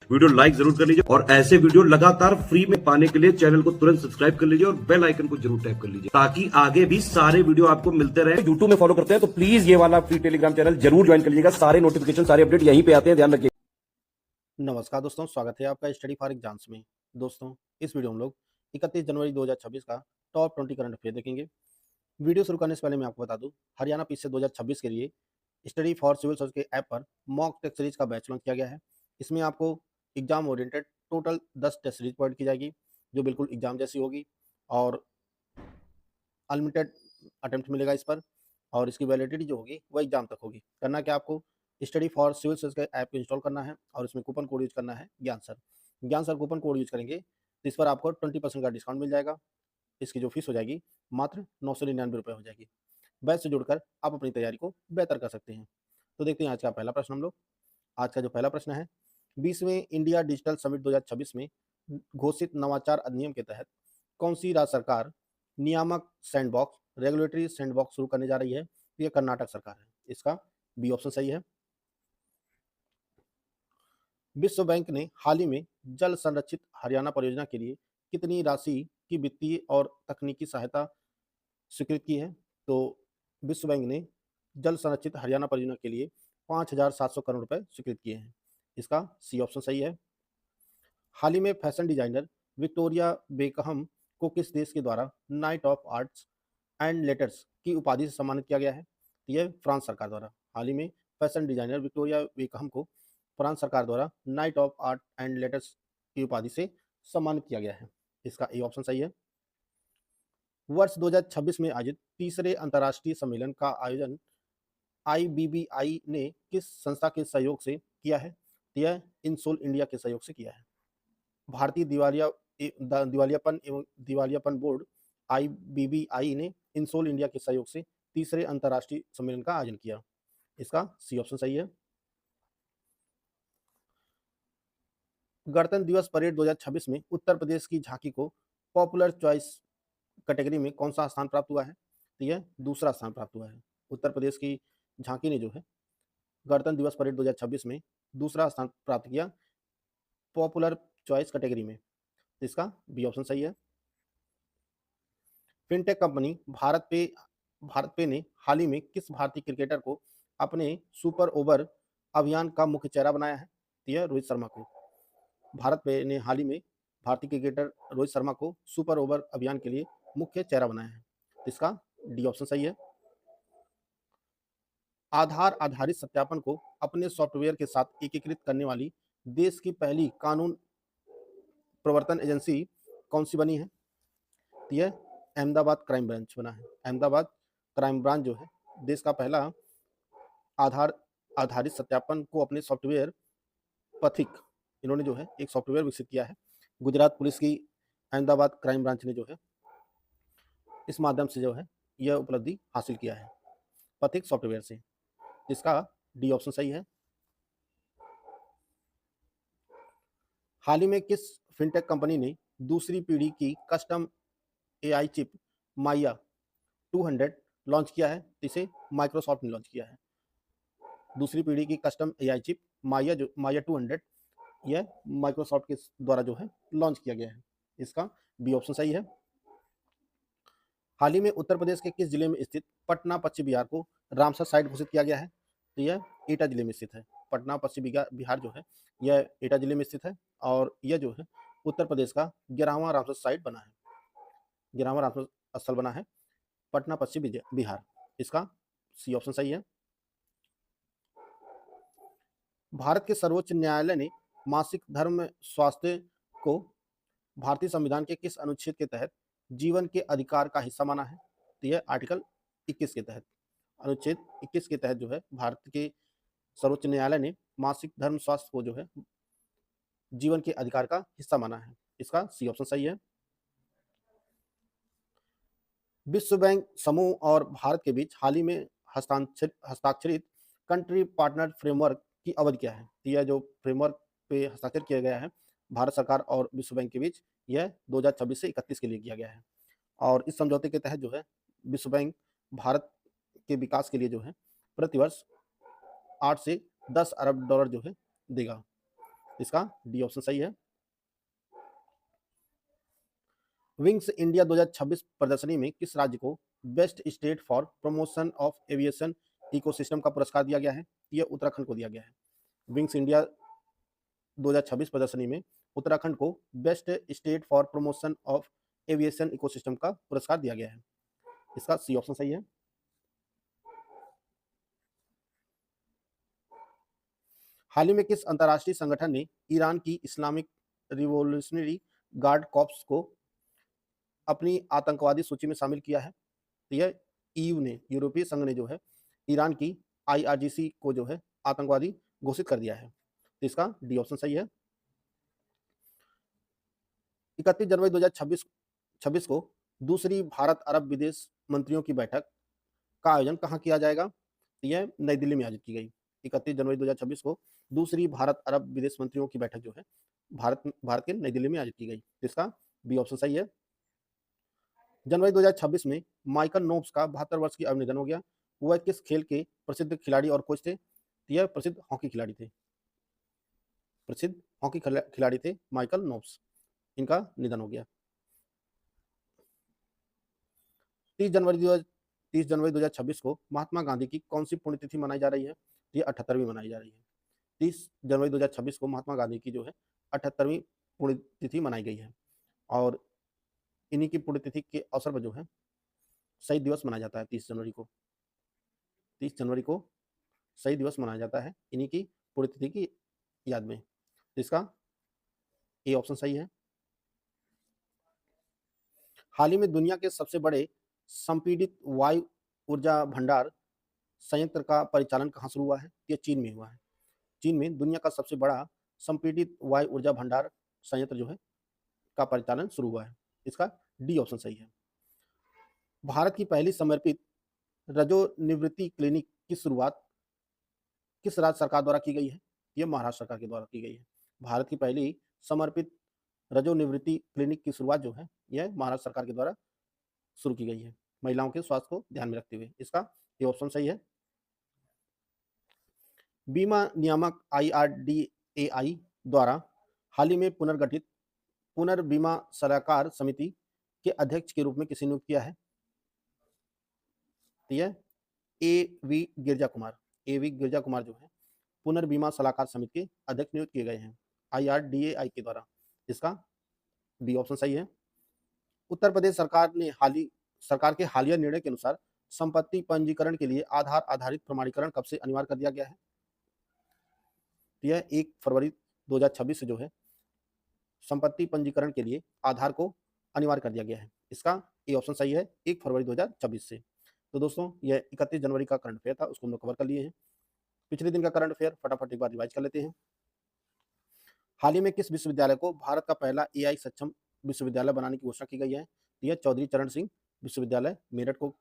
Video like जरूर कर लीजिए और ऐसे वीडियो लगातार फ्री में पाने के लिए चैनल को तुरंत सब्सक्राइब कर लीजिए और बेल आइकन को जरूर टैप कर लीजिए ताकि आगे भी सारे वीडियो आपको मिलते रहे। यूट्यूब में फॉलो करते हैं तो प्लीज ये वाला फ्री टेलीग्राम चैनल जरूर ज्वाइन कर लीजिएगा। सारे नोटिफिकेशन सारे अपडेट यहीं पे आते हैं, ध्यान रखिए। नमस्कार दोस्तों, स्वागत है आपका स्टडी फॉर एग्जाम्स में। दोस्तों, इस वीडियो में हम लोग 31 जनवरी 2026 का टॉप 20 करंट अफेयर देखेंगे। वीडियो शुरू करने से पहले मैं आपको बता दूं, हरियाणा पीसीएस 2026 के लिए स्टडी फॉर सिविल सर्विस के ऐप पर मॉक टेस्ट सीरीज का बैच लॉन्च किया गया है। इसमें आपको exam oriented total 10 test series provide की जाएगी, जो बिल्कुल एग्जाम जैसी होगी और अनलिमिटेड अटेम्प्ट मिलेगा इस पर, और इसकी वैलिडिटी जो होगी वह एग्जाम तक होगी। करना क्या आपको, स्टडी फॉर सिविल सर्विस के ऐप को इंस्टॉल करना है और इसमें कूपन कोड यूज करना है ज्ञान सर कूपन कोड यूज करेंगे तो इस पर आपको 20% का डिस्काउंट मिल जाएगा। इसकी जो फीस हो जाएगी मात्र 999 रुपये हो जाएगी। बैच से जुड़कर आप अपनी तैयारी को बेहतर कर सकते हैं। तो देखते हैं आज का पहला प्रश्न हम लोग। आज का जो पहला प्रश्न है, 20वें इंडिया डिजिटल समिट 2026 में घोषित नवाचार अधिनियम के तहत कौन सी राज्य सरकार नियामक सैंडबॉक्स रेगुलेटरी सैंडबॉक्स शुरू करने जा रही है? तो ये कर्नाटक सरकार है। इसका बी ऑप्शन सही है। विश्व बैंक ने हाल ही में जल संरक्षित हरियाणा परियोजना के लिए कितनी राशि की वित्तीय और तकनीकी सहायता स्वीकृत की है? तो विश्व बैंक ने जल संरक्षित हरियाणा परियोजना के लिए 5,700 करोड़ रुपए स्वीकृत किए हैं। इसका सी ऑप्शन सही है। हाल ही में फैशन डिजाइनर विक्टोरिया बेकहम को किस देश के द्वारा night of arts and letters की उपाधि से सम्मानित किया गया है? यह फ्रांस सरकार द्वारा। हाल ही में फैशन डिजाइनर विक्टोरिया बेकहम को फ्रांस सरकार द्वारा night of art and letters की उपाधि से सम्मानित किया गया है। इसका ए ऑप्शन सही है। वर्ष 2026 में आयोजित तीसरे अंतर्राष्ट्रीय सम्मेलन का आयोजन IBBI ने किस संस्था के सहयोग से किया है? यह इंसोल इंडिया के सहयोग से किया है। भारतीय दिवालियापन एवं दिवालियापन बोर्ड IBBI ने इंसोल इंडिया के सहयोग से तीसरे अंतर्राष्ट्रीय सम्मेलन का आयोजन किया। इसका सी ऑप्शन सही है। गणतंत्र दिवस परेड 2026 में उत्तर प्रदेश की झांकी को पॉपुलर चॉइस कैटेगरी में कौन सा स्थान प्राप्त हुआ है? तो यह दूसरा स्थान प्राप्त हुआ है। उत्तर प्रदेश की झांकी ने जो है गणतंत्र दिवस परेड 2026 में दूसरा स्थान प्राप्त किया पॉपुलर चॉइस कैटेगरी में। इसका बी ऑप्शन सही है। फिनटेक कंपनी भारत पे ने हाल ही में किस भारतीय क्रिकेटर को अपने सुपर ओवर अभियान का मुख्य चेहरा बनाया है? यह रोहित शर्मा को। भारत पे ने हाल ही में भारतीय क्रिकेटर रोहित शर्मा को सुपर ओवर अभियान के लिए मुख्य चेहरा बनाया है। इसका डी ऑप्शन सही है। आधार आधारित सत्यापन को अपने सॉफ्टवेयर के साथ एकीकृत करने वाली देश की पहली कानून प्रवर्तन एजेंसी कौन सी बनी है? यह अहमदाबाद क्राइम ब्रांच बना है। अहमदाबाद क्राइम ब्रांच जो है देश का पहला आधार आधारित सत्यापन को अपने सॉफ्टवेयर पथिक, इन्होंने जो है एक सॉफ्टवेयर विकसित किया है। गुजरात पुलिस की अहमदाबाद क्राइम ब्रांच ने जो है इस माध्यम से जो है यह उपलब्धि हासिल किया है पथिक सॉफ्टवेयर से। इसका डी ऑप्शन सही है। हाल ही में किस फिनटेक कंपनी ने दूसरी पीढ़ी की कस्टम AI चिप माइया 200 लॉन्च किया है? इसे माइक्रोसॉफ्ट ने लॉन्च किया है। दूसरी पीढ़ी की कस्टम AI चिप माइया 200 यह माइक्रोसॉफ्ट के द्वारा जो है लॉन्च किया गया है। इसका बी ऑप्शन सही है। हाल ही में उत्तर प्रदेश के किस जिले में स्थित पटना पश्चिम बिहार को रामसर साइट घोषित किया गया है? तो यह एटा जिले में स्थित है। पटना पश्चिम बिहार जो है यह एटा जिले में स्थित है और यह जो है उत्तर प्रदेश का 11वां रामसर साइट बना है। 11वां रामसर स्थल बना है पटना पश्चिम बिहार। इसका सी ऑप्शन सही है। भारत के सर्वोच्च न्यायालय ने मासिक धर्म स्वास्थ्य को भारतीय संविधान के किस अनुच्छेद के तहत जीवन के अधिकार का हिस्सा माना है? तो यह आर्टिकल 21 के तहत, अनुच्छेद 21 के तहत जो है भारत के सर्वोच्च न्यायालय ने मासिक धर्म स्वास्थ्य को जो है जीवन के अधिकार का हिस्सा माना है। इसका सी ऑप्शन सही है। विश्व बैंक समूह और भारत के बीच हाल ही में हस्ताक्षरित कंट्री पार्टनर फ्रेमवर्क की अवधि क्या है? यह जो फ्रेमवर्क पे हस्ताक्षर किया गया है भारत सरकार और विश्व बैंक के बीच, यह 2026 से 31 के लिए किया गया है। और इस समझौते के तहत जो है विश्व बैंक भारत के विकास के लिए जो है प्रतिवर्ष 8 से 10 अरब डॉलर जो है देगा। इसका डी ऑप्शन सही है। विंग्स इंडिया 2026 प्रदर्शनी में किस राज्य को best state for promotion of aviation ecosystem का पुरस्कार दिया गया है? यह उत्तराखंड को दिया गया है। विंग्स इंडिया 2026 प्रदर्शनी में उत्तराखंड को best state for promotion of aviation ecosystem का पुरस्कार दिया गया है। इसका सी ऑप्शन सही है। हाल ही में किस अंतर्राष्ट्रीय संगठन ने ईरान की इस्लामिक रिवॉल्यूशनरी गार्ड कॉर्प्स को अपनी आतंकवादी सूची में शामिल किया है? तो यह ईयू ने, यूरोपीय संघ ने जो है ईरान की आईआरजीसी को जो है आतंकवादी घोषित कर दिया है। तो इसका डी ऑप्शन सही है। 31 जनवरी 2026 को दूसरी भारत अरब विदेश मंत्रियों की बैठक का आयोजन कहाँ किया जाएगा? तो यह नई दिल्ली में आयोजित की गई। 31 जनवरी 2026 को दूसरी भारत अरब विदेश मंत्रियों की बैठक जो है भारत के नई दिल्ली में आयोजित की गई। इसका बी ऑप्शन सही है। जनवरी 2026 में माइकल नोब्स का 72 वर्ष की आयु निधन हो गया। वह किस खेल के प्रसिद्ध खिलाड़ी और कोच थे? यह प्रसिद्ध हॉकी खिलाड़ी थे। प्रसिद्ध हॉकी खिलाड़ी थे माइकल नोब्स। इनका निधन हो गया। 30 जनवरी 2026 को महात्मा गांधी की कौन सी पुण्यतिथि मनाई जा रही है? ये 78वीं मनाई जा रही है। 30 जनवरी 2026 को महात्मा गांधी की जो है 78वीं पुण्यतिथि मनाई गई है। और इन्हीं की पुण्यतिथि के अवसर पर जो है शहीद दिवस मनाया जाता है। 30 जनवरी को शहीद दिवस मनाया जाता है इन्हीं की पुण्यतिथि की याद में। इसका ए ऑप्शन सही है। हाल ही में दुनिया के सबसे बड़े संपीड़ित वायु ऊर्जा भंडार संयंत्र का परिचालन कहाँ शुरू हुआ है? यह चीन में हुआ है। चीन में दुनिया का सबसे बड़ा संपीड़ित वायु ऊर्जा भंडार संयंत्र जो है का परिचालन शुरू हुआ है। इसका डी ऑप्शन सही है। भारत की पहली समर्पित रजोनिवृत्ति क्लिनिक की शुरुआत किस राज्य सरकार द्वारा की गई है? यह महाराष्ट्र सरकार के द्वारा की गई है। भारत की पहली समर्पित रजोनिवृत्ति क्लिनिक की शुरुआत जो है यह महाराष्ट्र सरकार के द्वारा शुरू की गई है, महिलाओं के स्वास्थ्य को ध्यान में रखते हुए। इसका ये ऑप्शन सही है। बीमा नियामक IRDAI द्वारा हाल ही में पुनर्गठित पुनर्बीमा सलाहकार समिति के अध्यक्ष के रूप में किसे नियुक्त किया है? तो यह AV गिरजा कुमार जो है पुनर्बीमा सलाहकार समिति के अध्यक्ष नियुक्त किए गए हैं IRDAI के द्वारा। इसका बी ऑप्शन सही है। उत्तर प्रदेश सरकार के हालिया निर्णय के अनुसार संपत्ति पंजीकरण के लिए आधार आधारित प्रमाणीकरण कब से अनिवार्य कर दिया गया है? यह 1 फरवरी 2026 से जो है संपत्ति पंजीकरण के लिए आधार को अनिवार्य कर दिया गया है। इसका ए ऑप्शन सही है, 1 फरवरी 2026 से। तो दोस्तों यह 31 जनवरी का करंट अफेयर था, उसको हम लोग कवर कर लिए हैं। पिछले दिन का करंट अफेयर फटाफट एक बार रिवाइज कर लेते हैं। हाल ही में किस विश्वविद्यालय को भारत का पहला AI सक्षम विश्वविद्यालय बनाने की घोषणा की गई है? यह चौधरी चरण सिंह विश्वविद्यालय मेरठ को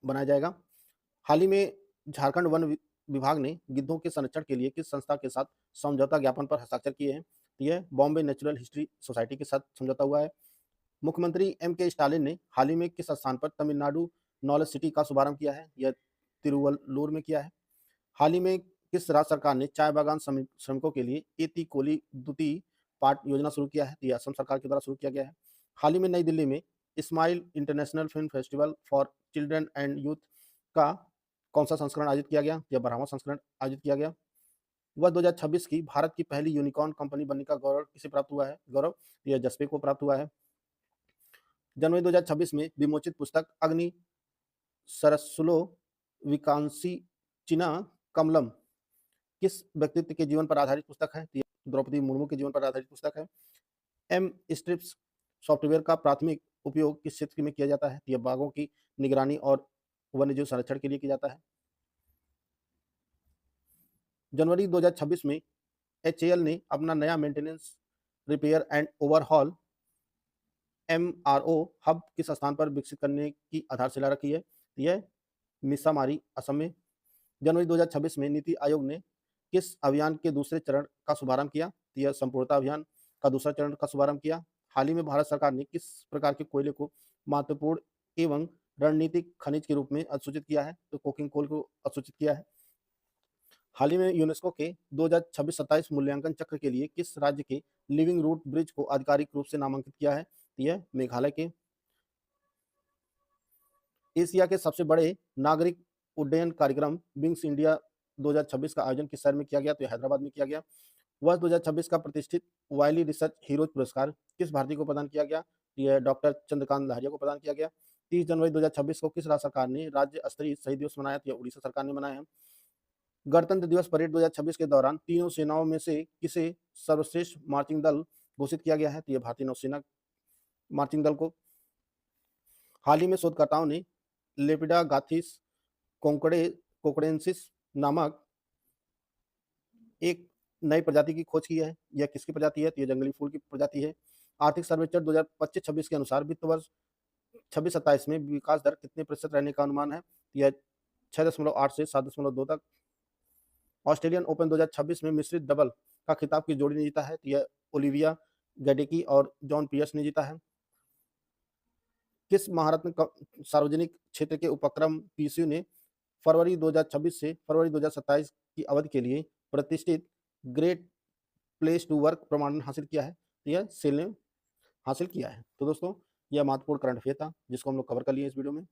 बनाया जाएगा। हाल ही में झारखंड वन विभाग ने गिद्धों के संरक्षण के लिए किस संस्था के साथ समझौता ज्ञापन पर हस्ताक्षर किए हैं? यह बॉम्बे नेचुरल हिस्ट्री सोसाइटी के साथ समझौता हुआ है। मुख्यमंत्री MK स्टालिन ने हाल ही में किस स्थान पर तमिलनाडु नॉलेज सिटी का शुभारंभ किया है? यह तिरुवल्लुर में किया है। हाल ही में किस राज्य सरकार ने चाय बागान श्रमिकों के लिए एती कोली दुती पार्ट योजना शुरू किया है? यह असम सरकार के द्वारा शुरू किया गया है। हाल ही में नई दिल्ली में smile international film festival for children and youth का कौन सा संस्करण आयोजित किया गया? यह 12वां संस्करण आयोजित किया गया। वर्ष 2026 की भारत की पहली यूनिकॉर्न कंपनी बनने का गौरव किसे प्राप्त हुआ है? यह जसपे को प्राप्त हुआ है। जनवरी 2026 में विमोचित पुस्तक अग्नि सरसुलो विकांसी चिना कमलम किस व्यक्तित्व के जीवन पर आधारित पुस्तक है? द्रौपदी मुर्मू के जीवन पर आधारित पुस्तक है। M-स्ट्रिप्स सॉफ्टवेयर का प्राथमिक उपयोग किस क्षेत्र में किया जाता है? यह बाघों की निगरानी और वन्यजीव संरक्षण के लिए किया जाता है। जनवरी 2026 में HAL ने अपना नया maintenance repair and overhaul MRO hub किस स्थान पर विकसित करने की आधारशिला रखी है? यह मिसामारी असम में। जनवरी 2026 में नीति आयोग ने किस अभियान के दूसरे चरण का शुभारंभ किया? यह संपूर्णता अभियान का दूसरा चरण का शुभारंभ किया। हाल ही में भारत सरकार ने किस प्रकार के कोयले को महत्वपूर्ण एवं रणनीतिक खनिज के रूप में अधिसूचित किया है? तो कोकिंग कोल को अधिसूचित किया है। हाल ही में यूनेस्को के 2026-27 मूल्यांकन चक्र के लिए किस राज्य के लिविंग रूट ब्रिज को आधिकारिक रूप से नामांकित किया है? यह मेघालय के। एशिया के सबसे बड़े नागरिक उड्डयन कार्यक्रम विंग्स इंडिया 2026 का आयोजन किस शहर में किया गया? तो हैदराबाद में किया गया। वर्ष 2026 का प्रतिष्ठित वायली रिसर्च हीरोज पुरस्कार किस भारतीय को प्रदान किया गया? यह डॉक्टर चंद्रकांत लहरिया को प्रदान किया गया। 30 जनवरी 2026 को किस राज्य सरकार ने राज्य स्तरीय शहीद दिवस मनाया? तो यह उड़ीसा सरकार ने मनाया है। गणतंत्र दिवस परेड 2026 के दौरान तीनों सेनाओं में से किसे सर्वश्रेष्ठ मार्चिंग दल घोषित किया गया है? तो यह भारतीय नौसेना मार्चिंग दल को। हाल ही में शोधकर्ताओं ने लेपिडागाथिस कोकड़ेंसिस नामक एक नई प्रजाति की खोज की है। यह किसकी प्रजाति है? तो यह जंगली फूल की प्रजाति है। आर्थिक सर्वेक्षण 2025-26 के अनुसार वित्त वर्ष 26-27 में विकास दर कितने प्रतिशत रहने का अनुमान है? यह 6.8 से 7.2 तक। ऑस्ट्रेलियन ओपन 2026 में मिश्रित डबल का खिताब किस जोड़ी ने जीता है? तो यह ओलिविया गैडेकी और जॉन पियर्स ने जीता है। किस महारत्न सार्वजनिक क्षेत्र के उपक्रम पीएसयू ने फरवरी 2026 से फरवरी 2027 की अवधि के लिए प्रतिष्ठित ग्रेट प्लेस टू वर्क प्रमाणन हासिल किया है? तो यह सेल ने हासिल किया है। तो दोस्तों, यह महत्वपूर्ण करंट अफेयर था जिसको हम लोग कवर कर लिए इस वीडियो में।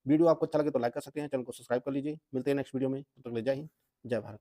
वीडियो आपको अच्छा लगे तो लाइक कर सकते हैं, चैनल को सब्सक्राइब कर लीजिए। मिलते हैं नेक्स्ट वीडियो में, तब तक के लिए जय हिंद, जय भारत।